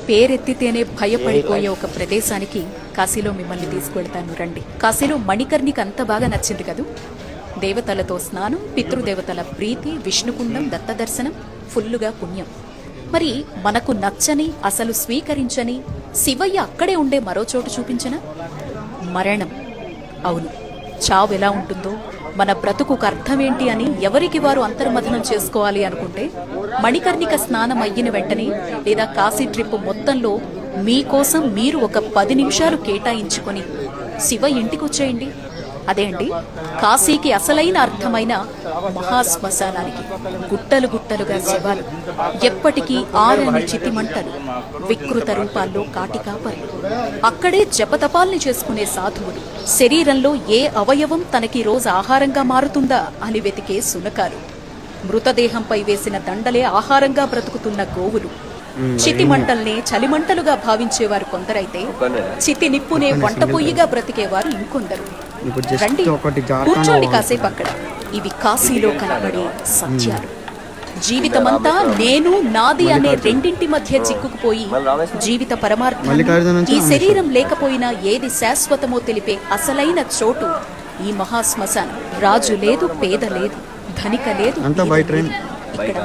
పేరెత్తితేనే భయపడిపోయే ఒక ప్రదేశానికి కాశీలో మిమ్మల్ని తీసుకువెళ్తాను రండి. కాశీలో మణికర్ణికి అంత బాగా నచ్చింది కదూ. దేవతలతో స్నానం, పితృదేవతల ప్రీతి, విష్ణుకుండం, దత్తదర్శనం, ఫుల్లుగా పుణ్యం. మరి మనకు నచ్చని, అసలు స్వీకరించని శివయ్య అక్కడే ఉండే మరో చోటు చూపించిన మరణం. అవును, చావు ఎలా ఉంటుందో, మన బ్రతుకుకు అర్థమేంటి అని ఎవరికి వారు అంతర్మథనం చేసుకోవాలి అనుకుంటే మణికర్ణిక స్నానం అయ్యిన వెంటనే లేదా కాశీ ట్రిప్ మొత్తంలో మీకోసం మీరు ఒక 10 నిమిషాలు కేటాయించుకొని శివ ఇంటికి వచ్చేయండి. అదే అండి కాశీకి అసలైన అర్థమైన మహాశ్మశానానికి. గుట్టలు గుట్టలుగా శవాలు, ఎప్పటికీ ఆరని చితిమంటలు, వికృత రూపాల్లో కాటికాపర్లు, అక్కడే జపతపాల్ని చేసుకునే సాధువులు, శరీరంలో ఏ అవయవం తనకి రోజు ఆహారంగా మారుతుందా అని వెతికే సునకాలు, మృతదేహంపై వేసిన దండలే ఆహారంగా బ్రతుకుతున్న గోవులు, చితిమంటల్నే చలిమంటలుగా భావించేవారు కొందరైతే చితి నిప్పునే వంట పొయ్యిగా బ్రతికేవారు ఇంకొందరు. రండి, కూర్చోండి కాసేపు అక్కడ. ఇవి కాశీలో కనబడే సత్యాలు. జీవితమంతా నేను నాది అనే రెండింటి మధ్య చిక్కుకుపోయి జీవిత పరమార్థం, ఈ శరీరం లేకపోయినా ఏది శాశ్వతమో తెలిపే అసలైన చోటు ఈ మహాశ్మశానం. రాజు లేదు, పేద లేదు, ధనిక లేదు, ఇక్కడ